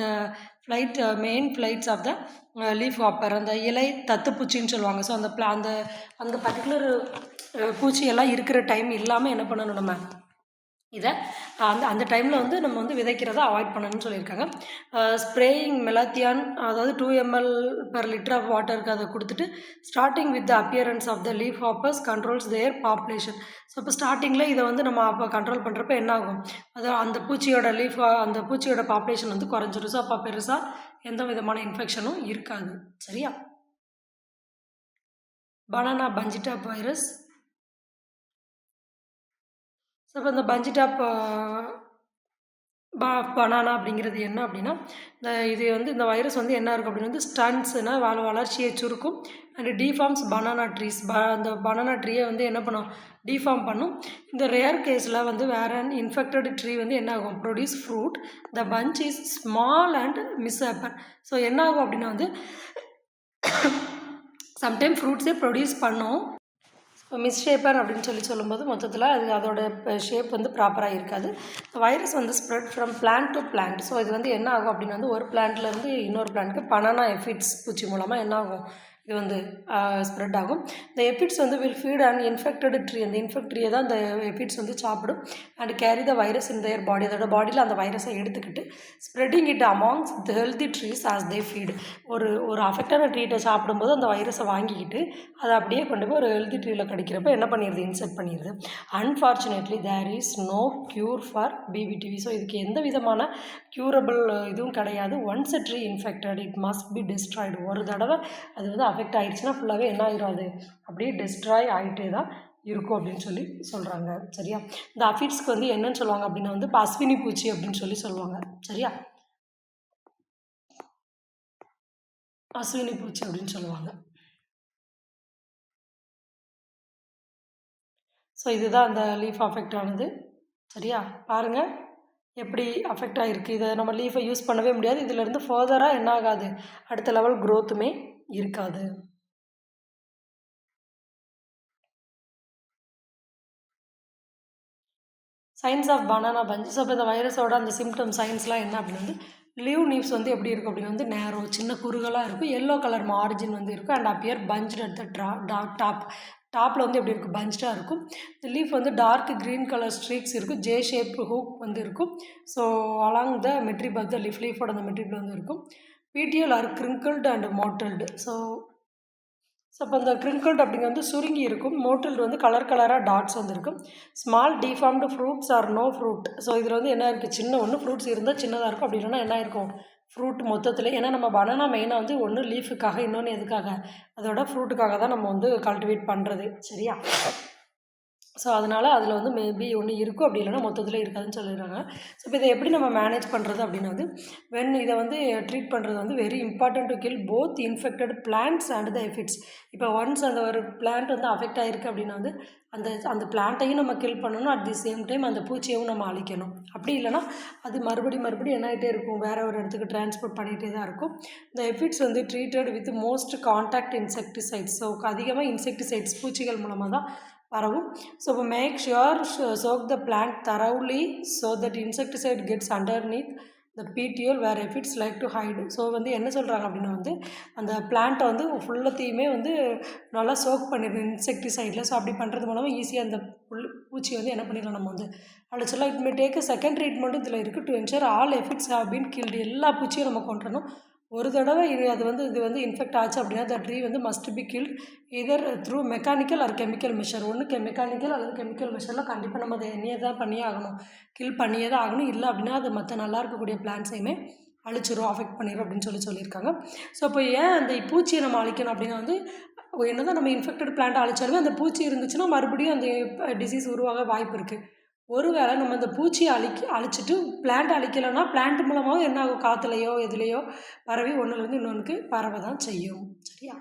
the main flights of the leaf hopper. அந்த இலை தத்துப்பூச்சின்னு சொல்லுவாங்க. ஸோ அந்த பர்டிகுலர் பூச்சியெல்லாம் இருக்கிற டைம் இல்லாமல் என்ன பண்ணணும், நம்ம இதை அந்த டைமில் வந்து நம்ம வந்து விதைக்கிறத அவாய்ட் பண்ணணும்னு சொல்லியிருக்காங்க. ஸ்ப்ரேயிங் மெலாத்தியான், அதாவது 2 ml per liter ஆஃப் வாட்டருக்கு அதை கொடுத்துட்டு starting with the appearance of the leaf hoppers controls their population. So இப்போ ஸ்டார்டிங்கில் இதை வந்து நம்ம அப்போ கண்ட்ரோல் பண்ணுறப்ப என்ன ஆகும், அது அந்த பூச்சியோட பாப்புலேஷன் வந்து குறைஞ்சிடும். ஸோ அப்போ பெருசாக எந்த விதமான இன்ஃபெக்ஷனும் இருக்காது. சரியா? Banana பஞ்சிடாப் virus. ஸோ இப்போ இந்த பஞ்சிடாப் பனானா அப்படிங்கிறது என்ன அப்படின்னா, இது வந்து இந்த வைரஸ் வந்து என்ன இருக்கும் அப்படின்னா வந்து ஸ்டன்ட்ஸ்னா வளர்ச்சியை சுருக்கும் அண்ட் டிஃபார்ம்ஸ் பனானா ட்ரீஸ். அந்த பனானா ட்ரீயை வந்து என்ன பண்ணும், டிஃபார்ம் பண்ணும். இந்த ரேர் கேஸில் வந்து வேறு இன்ஃபெக்டட் ட்ரீ வந்து என்ன ஆகும், produce fruit. The bunch is small and misshapen. So என்ன ஆகும் அப்படின்னா வந்து சம்டைம் ஃப்ரூட்ஸே ப்ரொடியூஸ் பண்ணும். இப்போ மிஸ்ஷேப்பர் அப்படின்னு சொல்லும்போது மொத்தத்தில் அதோட ஷேப் வந்து ப்ராப்பராக இருக்காது. வைரஸ் வந்து spread from plant to plant. So இது வந்து என்ன ஆகும் அப்படின்னா வந்து ஒரு பிளான்ட்லேருந்து இன்னொரு பிளான்ட்டுக்கு பனானா எஃபிட்ஸ் பூச்சி மூலமாக என்ன ஆகும், இது வந்து ஸ்ப்ரெட் ஆகும். இந்த எஃபிட்ஸ் வந்து will feed and infected tree. அந்த இன்ஃபெக்ட் ட்ரீயை தான் இந்த எஃபிட்ஸ் வந்து சாப்பிடும். And carry the virus in their body. அதோட பாடியில் அந்த வைரஸை எடுத்துக்கிட்டு spreading it amongst the healthy trees as they feed. ஒரு அஃபெக்டான ட்ரீட்டை சாப்பிடும்போது அந்த வைரஸை வாங்கிக்கிட்டு அதை அப்படியே கொண்டு போய் ஒரு ஹெல்தி ட்ரீயில் கடிக்கிறப்ப என்ன பண்ணிடுது, இன்செக்ட் பண்ணிடுது. Unfortunately there is no cure for BBTV. So இதுக்கு எந்த விதமான க்யூரபிள் இதுவும் கிடையாது. Once a tree infected it must be destroyed. ஒரு தடவை அது வந்து அஃபெக்ட் ஆகிடுச்சுன்னா ஃபுல்லாகவே என்ன ஆகிடும், அது அப்படியே டிஸ்ட்ராய் ஆகிட்டே தான் இருக்கும் அப்படின்னு சொல்லி சொல்கிறாங்க. சரியா? இந்த அஃபிட்ஸ்க்கு வந்து என்னன்னு சொல்லுவாங்க அப்படின்னா வந்து அஸ்வினி பூச்சி அப்படின்னு சொல்லி சொல்லுவாங்க. சரியா? அஸ்வினி பூச்சி அப்படின்னு சொல்லுவாங்க. ஸோ இதுதான் அந்த லீஃப் அஃபெக்ட் ஆனது. சரியா? பாருங்கள் எப்படி அஃபெக்ட் ஆகிருக்கு. இதை நம்ம லீஃபை யூஸ் பண்ணவே முடியாது. இதிலேருந்து ஃபர்தராக என்ன ஆகாது, அடுத்த லெவல் க்ரோத்துமே இருக்காது. Signs of banana bunch. So இப்போ இந்த வைரஸோட அந்த சிம்டம் சைன்ஸ்லாம் என்ன அப்படின்னு வந்து லீவ் லீவ்ஸ் வந்து எப்படி இருக்கும் அப்படின்னு வந்து நேரோ சின்ன குறுகலாக இருக்கும். எல்லோ கலர் மார்ஜின் வந்து இருக்கும். And appear bunched at the டாப்பில் வந்து எப்படி இருக்கும், பஞ்ச்டாக இருக்கும். இந்த லீஃப் வந்து டார்க் க்ரீன் கலர் ஸ்ட்ரீக்ஸ் இருக்கும். ஜே ஷேப் ஹூக் வந்து இருக்கும். So along the midrib of the லீஃபோட அந்த மெட்ரிப்பில் வந்து இருக்கும். பிடிஎல் are crinkled and mottled. So இப்போ இந்த கிரிங்கிள்டு அப்படிங்கிறது வந்து சுருங்கி இருக்கும். மோட்டில்டு வந்து கலராக டாட்ஸ் வந்து இருக்கும். Small deformed fruits or no fruit. So இதில் வந்து என்ன இருக்குது, சின்ன ஒன்று ஃப்ரூட்ஸ் இருந்தால் சின்னதாக இருக்கும். அப்படி இல்லைன்னா என்ன இருக்கும், ஃப்ரூட் மொத்தத்தில். ஏன்னா நம்ம பனானா மெயினாக வந்து ஒன்று லீஃபுக்காக, இன்னொன்று எதுக்காக, அதோட ஃப்ரூட்டுக்காக தான் நம்ம வந்து கல்டிவேட் பண்ணுறது. சரியா? ஸோ அதனால் அதில் வந்து மேபி ஒன்று இருக்கும், அப்படி இல்லைன்னா மொத்தத்தில் இருக்காதுன்னு சொல்லிடுறாங்க. ஸோ இப்போ இதை எப்படி நம்ம மேனேஜ் பண்ணுறது அப்படின்னா வந்து இதை வந்து ட்ரீட் பண்ணுறது வந்து very important to kill both infected plants and the aphids. இப்போ ஒன்ஸ் அந்த ஒரு பிளான்ட் வந்து அஃபெக்ட் ஆகிருக்கு அப்படின்னா வந்து அந்த பிளான்ட்டையும் நம்ம கில் பண்ணணும். அட் தி சேம் டைம் அந்த பூச்சியையும் நம்ம அழிக்கணும். அப்படி இல்லைனா அது மறுபடியும் என்ன ஆகிட்டே இருக்கும், வேறு ஒரு இடத்துக்கு டிரான்ஸ்போர்ட் பண்ணிகிட்டே தான் இருக்கும். இந்த எஃபிட்ஸ் வந்து treated with most contact insecticides. So அதிகமாக இன்செக்டிசைட்ஸ் பூச்சிகள் மூலமாக தான் பரவும். ஸோ இப்போ make sure soak the plant thoroughly so that insecticide gets underneath the petiole where aphids like to hide. So வந்து என்ன சொல்கிறாங்க அப்படின்னா வந்து அந்த பிளான்ட்டை வந்து ஃபுல்லத்தையுமே வந்து நல்லா சோக் பண்ணிடணும் இன்செக்டிசைடில். ஸோ அப்படி பண்ணுறது மூலமாக ஈஸியாக அந்த பூச்சி வந்து என்ன பண்ணிடலாம், நம்ம வந்து அழிச்சிடலாம். இட் மே டேக் செகண்ட் ட்ரீட்மெண்ட்டும் இதில் இருக்குது. To ensure all aphids have been killed. எல்லா பூச்சியும் நம்ம கொண்டுறணும். ஒரு தடவை இது வந்து இன்ஃபெக்ட் ஆச்சு அப்படின்னா த ட்ரீ வந்து மஸ்ட் பி கில்ட் இதர் through mechanical R chemical measure. ஒன்று மெக்கானிக்கல் அல்லது கெமிக்கல் மெஷரில் கண்டிப்பாக நம்ம அதை எண்ணியே தான் பண்ணியே ஆகணும், கில் பண்ணியே தான் ஆகணும். இல்லை அப்படின்னா அது மற்ற நல்லா இருக்கக்கூடிய பிளான்ட்ஸையுமே அழிச்சிரும், அஃபெக்ட் பண்ணிடும் அப்படின்னு சொல்லியிருக்காங்க. ஸோ இப்போ ஏன் அந்த பூச்சியை நம்ம அழிக்கணும் அப்படின்னா வந்து என்ன தான் நம்ம இன்ஃபெக்டட் பிளான்ட் அழிச்சாலுமே அந்த பூச்சி இருந்துச்சுன்னா மறுபடியும் அந்த டிசீஸ் உருவாக வாய்ப்பு இருக்குது. ஒருவேளை நம்ம அந்த பூச்சியை அழிச்சிட்டு பிளான்ட் அழிக்கலைன்னா பிளான்ட் மூலமாகவும் என்ன ஆகும், காற்றுலையோ எதுலேயோ பரவி ஒன்றுலேருந்து இன்னொன்றுக்கு பரவ தான் செய்யும். சரியா?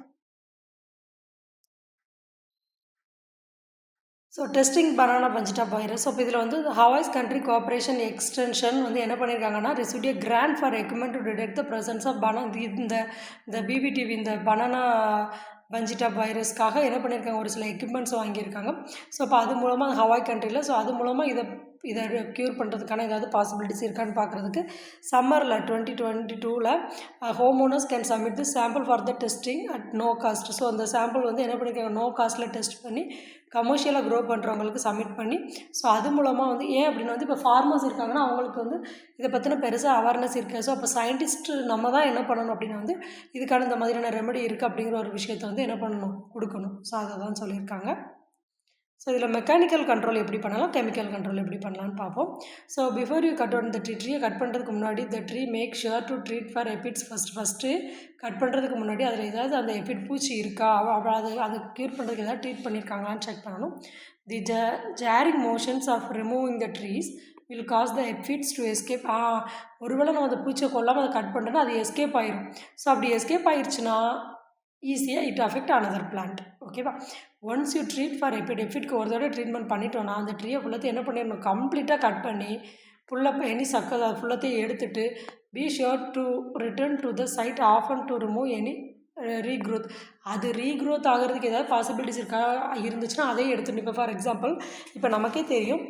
So testing banana bunchy top virus. So இப்போ இதில் வந்து ஹவாய்ஸ் கண்ட்ரி கோஆப்ரேஷன் எக்ஸ்டென்ஷன் வந்து என்ன பண்ணியிருக்காங்கன்னா received a grant for recommend to detect the presence of இந்த பிபிடிவி இந்த பனானா பஞ்சிட்டாப் வைரஸ்க்காக என்ன பண்ணியிருக்காங்க, ஒரு சில எக்யூப்மெண்ட்ஸ் வாங்கியிருக்காங்க. ஸோ இப்போ அது மூலமாக ஹவாய் கண்ட்ரியில் ஸோ அது மூலமாக இதை க்யூர் பண்ணுறதுக்கான ஏதாவது பாசிபிலிட்டிஸ் இருக்கான்னு பார்க்குறதுக்கு சம்மரில் 2022 home owners can submit the sample for the testing at no cost. So அந்த சாம்பிள் வந்து என்ன பண்ணியிருக்காங்க, நோ காஸ்ட்டில் டெஸ்ட் பண்ணி கமர்ஷியலாக க்ரோ பண்ணுறவங்களுக்கு சப்மிட் பண்ணி ஸோ அது மூலமாக வந்து ஏன் அப்படின்னா வந்து இப்போ ஃபார்மர்ஸ் இருக்காங்கன்னா அவங்களுக்கு வந்து இதை பற்றின பெருசாக அவேர்னஸ் இருக்குது. ஸோ அப்போ சயின்டிஸ்ட் நம்ம தான் என்ன பண்ணணும் அப்படின்னா வந்து இதுக்கான இந்த மாதிரியான ரெமெடி இருக்குது அப்படிங்கிற ஒரு விஷயத்தை வந்து என்ன பண்ணணும், கொடுக்கணும். ஸோ அதை தான் சொல்லியிருக்காங்க. ஸோ இதில் மெக்கானிக்கல் கண்ட்ரோல் எப்படி பண்ணலாம், கெமிக்கல் கண்ட்ரோல் எப்படி பண்ணலான்னு பார்ப்போம். So before you cut out இந்த ட்ரீயை கட் பண்ணுறதுக்கு முன்னாடி the tree make sure to treat for aphids first cut பண்ணுறதுக்கு முன்னாடி அதில் ஏதாவது அந்த எஃபிட் பூச்சி இருக்கா, அதை க்யூர் பண்ணுறதுக்கு ஏதாவது ட்ரீட் பண்ணியிருக்காங்களான்னு செக் பண்ணணும். The jarring motions of removing the trees will cause the aphids to escape. ஒருவேளை நம்ம அந்த பூச்சியை கொல்லாமல் அதை கட் பண்ணுறோன்னா அது எஸ்கேப் ஆயிரும். ஸோ அப்படி எஸ்கேப் ஆயிடுச்சுன்னா ஈஸியாக இட் அஃபெக்ட் அனதர் பிளான்ட். ஓகேவா? ஒன்ஸ் யூ ட்ரீட் ஃபார் எஃபிட்க்கு ஒரு தடவை ட்ரீட்மெண்ட் பண்ணிட்டோன்னா அந்த ட்ரீயை ஃபுல்லத்தையும் என்ன பண்ணிடணும், கம்ப்ளீட்டாக கட் பண்ணி ஃபுல்லாக எனி சக்கர் அது ஃபுல்லத்தையும் எடுத்துகிட்டு be sure to return to the site often to remove any regrowth. அது ரீக்ரோத் ஆகிறதுக்கு ஏதாவது பாசிபிலிட்டிஸ் இருந்துச்சுன்னா அதையும் எடுத்துகிட்டு இப்போ ஃபார் எக்ஸாம்பிள் இப்போ நமக்கே தெரியும்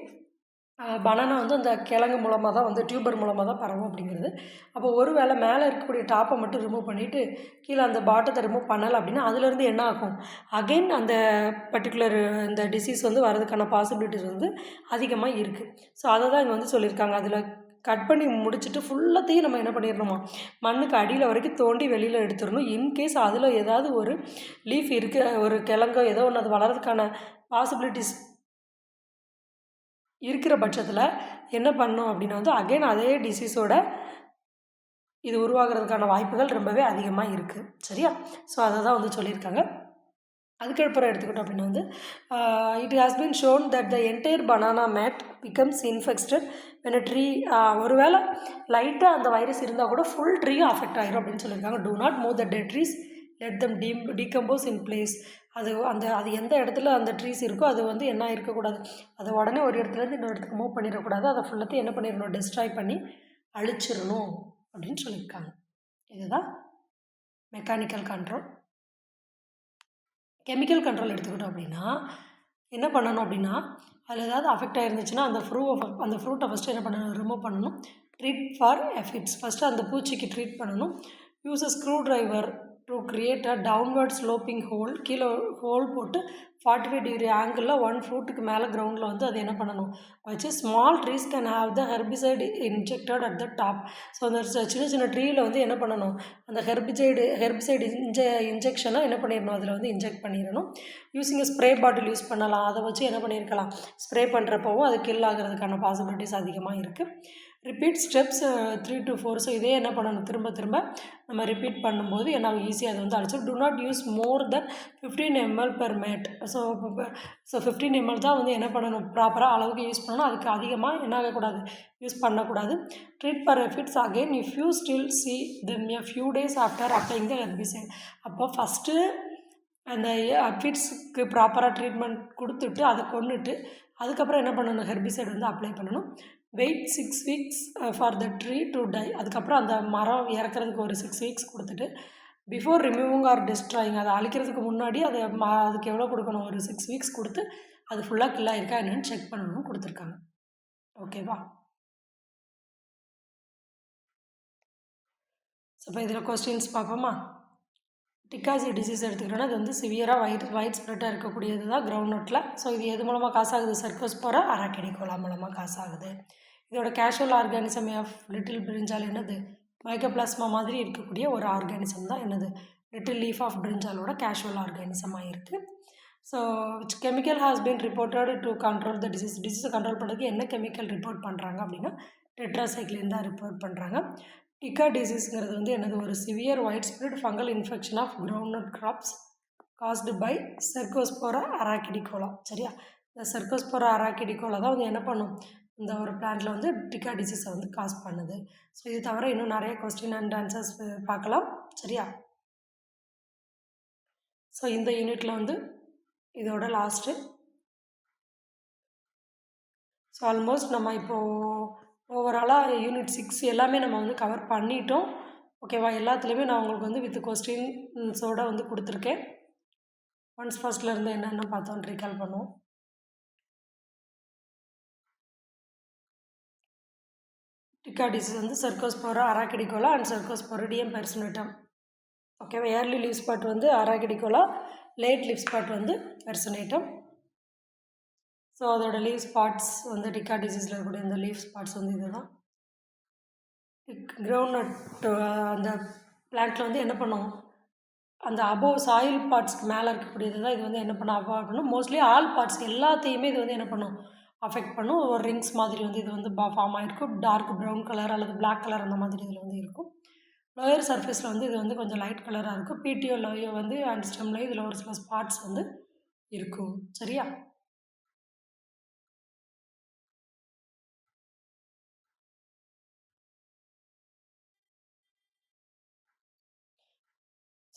பனானா வந்து அந்த கிழங்கு மூலமாக தான் வந்து டியூபர் மூலமாக தான் பரவும் அப்படிங்கிறது. அப்போ ஒரு வேளை மேலே இருக்கக்கூடிய டாப்பை மட்டும் ரிமூவ் பண்ணிவிட்டு கீழே அந்த பாட்டத்தை ரிமூவ் பண்ணலை அப்படின்னா அதுலேருந்து என்ன ஆகும், அகெயின் அந்த பர்டிகுலர் இந்த டிசீஸ் வந்து வரதுக்கான பாசிபிலிட்டிஸ் வந்து அதிகமாக இருக்குது. ஸோ அதை தான் இங்கே வந்து சொல்லியிருக்காங்க. அதில் கட் பண்ணி முடிச்சுட்டு ஃபுல்லாத்தையும் நம்ம என்ன பண்ணிடணுமா, மண்ணுக்கு அடியில் வரைக்கும் தோண்டி வெளியில் எடுத்துடணும். இன்கேஸ் அதில் ஏதாவது ஒரு லீஃப் ஒரு கிழங்கோ ஏதோ ஒன்று அது வளர்கிறதுக்கான பாசிபிலிட்டிஸ் இருக்கிற பட்சத்தில் என்ன பண்ணணும் அப்படின்னா வந்து அகெயின் அதே டிசீஸோட இது உருவாகிறதுக்கான வாய்ப்புகள் ரொம்பவே அதிகமாக இருக்குது. சரியா? ஸோ அதை தான் வந்து சொல்லியிருக்காங்க. அதுக்கப்புறம் எடுத்துக்கிட்டோம் அப்படின்னா வந்து it has been shown that the entire banana mat becomes infected when tree. ஒருவேளை லைட்டாக அந்த வைரஸ் இருந்தால் கூட ஃபுல் ட்ரீயும் அஃபெக்ட் ஆகிரும் அப்படின்னு சொல்லியிருக்காங்க. Do not move the dead trees, let them decompose in place. அது எந்த இடத்துல அந்த ட்ரீஸ் இருக்கோ அது வந்து என்ன இருக்கக்கூடாது, அதை உடனே ஒரு இடத்துலேருந்து இன்னொரு இடத்துக்கு மூவ் பண்ணிடக்கூடாது. அதை ஃபுல்லாத்தையும் என்ன பண்ணிடணும், டெஸ்ட்ராய் பண்ணி அழிச்சிடணும் அப்படின்னு சொல்லியிருக்காங்க. இதுதான் மெக்கானிக்கல் கண்ட்ரோல். கெமிக்கல் கண்ட்ரோல் எடுத்துக்கிட்டோம் அப்படின்னா என்ன பண்ணணும் அப்படின்னா, அதில் ஏதாவது அஃபெக்ட் ஆகிருந்துச்சுன்னா அந்த ஃப்ரூட்டை ஃபஸ்ட்டு என்ன பண்ணணும், ரிமூவ் பண்ணணும். ட்ரீட் ஃபார் எஃபிட்ஸ், ஃபஸ்ட்டு அந்த பூச்சிக்கு ட்ரீட் பண்ணணும். Use a screw driver to create a downward sloping whole. கீழே ஹோல் போட்டு 45 டிகிரி ஆங்கிளில் 1 ஃபுட்டுக்கு மேலே கிரவுண்டில் வந்து அது என்ன பண்ணணும் வச்சு, small trees can have the herbicide injected at the top. So அந்த சின்ன சின்ன ட்ரீயில் வந்து என்ன பண்ணணும், அந்த ஹெர்பிசைடு இன்ஜெக்ஷனை என்ன பண்ணிடணும், அதில் வந்து இன்ஜெக்ட் பண்ணிடணும். யூஸிங் ஸ்ப்ரே பாட்டில் யூஸ் பண்ணலாம். அதை வச்சு என்ன பண்ணியிருக்கலாம், ஸ்ப்ரே பண்ணுறப்பவும் அது கில் ஆகிறதுக்கான பாசிபிலிட்டிஸ் அதிகமாக இருக்குது. Repeat steps 3 to 4. ஸோ இதே என்ன பண்ணணும், திரும்ப திரும்ப நம்ம ரிப்பீட் பண்ணும்போது என்ன ஈஸியாக அது வந்து அழிச்சிடும். Do not use more than 15 ml per mat. So 15 ml தான் வந்து என்ன பண்ணணும், ப்ராப்பராக அளவுக்கு யூஸ் பண்ணணும். அதுக்கு அதிகமாக என்ன ஆகக்கூடாது, யூஸ் பண்ணக்கூடாது. Treat for aphids again if you still see them a few days after applying the herbicide. அப்போ ஃபஸ்ட்டு அந்த அஃபிட்ஸுக்கு ப்ராப்பராக ட்ரீட்மெண்ட் கொடுத்துட்டு அதை கொண்டுட்டு அதுக்கப்புறம் என்ன பண்ணணும், ஹெர்பிசைட் வந்து அப்ளை பண்ணணும். Wait 6 weeks for the tree to die. அதுக்கப்புறம் அந்த மரம் இறக்குறதுக்கு ஒரு 6 weeks கொடுத்துட்டு பிஃபோர் ரிமூவிங் ஆர் டிஸ்ட்ராயிங், அதை அழிக்கிறதுக்கு முன்னாடி அதுக்கு எவ்வளோ கொடுக்கணும், ஒரு 6 weeks கொடுத்து அது ஃபுல்லாக கில் ஆகிருக்கா என்னென்னு செக் பண்ணணும்னு கொடுத்துருக்காங்க. ஓகேவா? ஸோ இப்போ இதில் கொஸ்டின்ஸ் பார்ப்போமா. டிக்காசி டிசீஸ் எடுத்துக்கிட்டோன்னா அது வந்து சிவியராக வைட் ஸ்ப்ரெட்டாக இருக்கக்கூடியது தான் கிரவுண்ட் நோட்டில். ஸோ இது எது மூலமாக காசு ஆகுது, சர்க்கோஸ்போரா அரக்கிடிகோலா மூலமாக காசு ஆகுது. இதோட causal organism of little brinjal என்னது, மைக்கோபிளாஸ்மா மாதிரி இருக்கக்கூடிய ஒரு ஆர்கானிசம் தான் என்னது, லிட்டில் லீஃப் ஆஃப் பிரிஞ்சாலோட கேஷுவல் ஆர்கானிசமாக இருக்குது. So which chemical has been reported to control the டிசீஸை கண்ட்ரோல் பண்ணுறதுக்கு என்ன கெமிக்கல் ரிப்போர்ட் பண்ணுறாங்க அப்படின்னா டெட்ராசைக்ளின் தான் ரிப்போர்ட் பண்ணுறாங்க. டிக்கா டிசீஸ்ங்கிறது வந்து என்னது, ஒரு severe widespread fungal infection of groundnut crops caused by Cercospora arachidicola. சரியா? இந்த சர்க்கோஸ்போரா அரக்கிடிகோலா தான் வந்து என்ன பண்ணும், இந்த ஒரு பிளான்ட்டில் வந்து டிக்கா டிசீஸை வந்து காஸ் பண்ணுது. ஸோ இது தவிர இன்னும் நிறைய கொஸ்டின் அண்ட் ஆன்சர்ஸ் பார்க்கலாம். சரியா? ஸோ இந்த யூனிட்டில் வந்து இதோட லாஸ்ட்டு. ஸோ ஆல்மோஸ்ட் நம்ம இப்போது ஓவராலாக யூனிட் 6 எல்லாமே நம்ம வந்து கவர் பண்ணிட்டோம். ஓகேவா? எல்லாத்துலேயுமே நான் உங்களுக்கு வந்து வித் கொஸ்டின்ஸோடு வந்து கொடுத்துருக்கேன். ஒன்ஸ் ஃபர்ஸ்ட்லேருந்து என்னென்ன பார்த்தோன்னு ரீகால் பண்ணுவோம். டிக்கா டிசீஸ் வந்து சர்க்கோஸ்போரா அரக்கிடிகோலா அண்ட் சர்க்கோஸ்போரிடியம் பெர்சினேட்டம். ஓகேவா? ஏர்லி லீவ் ஸ்பாட் வந்து அரக்கிடிகோலா, லேட் லீவ் ஸ்பாட் வந்து பெர்சினேட்டம். ஸோ அதோட லீவ் ஸ்பாட்ஸ் வந்து டிக்கா டிசீஸில் இருக்கக்கூடிய இந்த லீவ் ஸ்பாட்ஸ் வந்து இது தான். கிரவுண்ட் அந்த பிளான்ட்டில் வந்து என்ன பண்ணும், அந்த அபோவ் சாயில் பார்ட்ஸ்க்கு மேலே இருக்கக்கூடியது தான் இது வந்து என்ன பண்ண அவாய்ட் பண்ணும். மோஸ்ட்லி ஆல் பார்ட்ஸ் எல்லாத்தையுமே இது வந்து என்ன பண்ணும், அஃபெக்ட் பண்ணும். ஒரு ரிங்ஸ் மாதிரி வந்து இது வந்து ஃபார்ம் ஆகிருக்கும். டார்க் ப்ரௌன் கலர் அல்லது பிளாக் கலர் அந்த மாதிரி இதில் வந்து இருக்கும். லோயர் சர்ஃபேஸில் வந்து இது வந்து கொஞ்சம் லைட் கலராக இருக்கும். பிடிஓ லோயோ வந்து அண்ட் ஸ்டெம்லேயும் இதில் ஒரு சில ஸ்பாட்ஸ் வந்து இருக்கும். சரியா?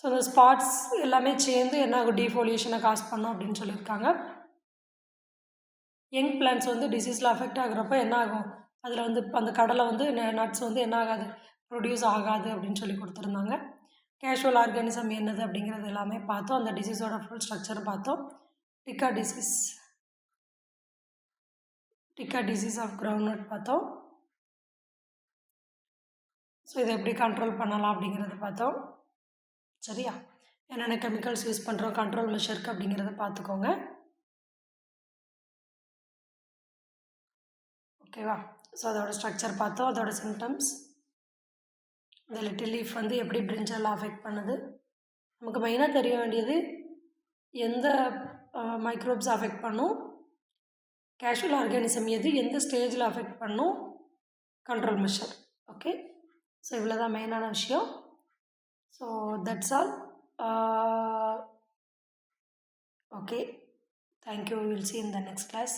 ஸோ அந்த ஸ்பாட்ஸ் எல்லாமே சேர்ந்து என்ன ஆகும், டீஃபோலியேஷனை காஸ் பண்ணும் அப்படின்னு சொல்லியிருக்காங்க. யங் பிளான்ட்ஸ் வந்து டிசீஸில் அஃபெக்ட் ஆகுறப்போ என்ன ஆகும், அதில் வந்து அந்த கடலை வந்து நட்ஸ் வந்து என்ன ஆகாது, ப்ரொடியூஸ் ஆகாது அப்படின்னு சொல்லி கொடுத்துருந்தாங்க. கேஷுவல் ஆர்கானிசம் என்னது அப்படிங்கிறது எல்லாமே பார்த்தோம். அந்த டிசீஸோட ஃபுல் ஸ்ட்ரக்சர் பார்த்தோம். Tikka tikka disease of groundnut பார்த்தோம். ஸோ இதை எப்படி கண்ட்ரோல் பண்ணலாம் அப்படிங்கிறத பார்த்தோம். சரியா? என்னென்ன கெமிக்கல்ஸ் யூஸ் பண்ணுறோம் கண்ட்ரோல் மெஷருக்கு அப்படிங்கிறத பார்த்துக்கோங்க. ஓகேவா? ஸோ அதோட ஸ்ட்ரக்சர் பார்த்தோம், அதோட சிம்டம்ஸ், இந்த லிட்டில் லீஃப் வந்து எப்படி பிரிஞ்சால் அஃபெக்ட் பண்ணுது. நமக்கு மெயினாக தெரிய வேண்டியது எந்த மைக்ரோப்ஸ் அஃபெக்ட் பண்ணும், கேஷுவல் ஆர்கானிசம் எது எந்த ஸ்டேஜில் அஃபெக்ட் பண்ணும், கண்ட்ரோல் மெஷர். ஓகே, ஸோ இவ்வளோ தான் மெயினான விஷயம். So that's all. Okay, thank you. We will see in the next class.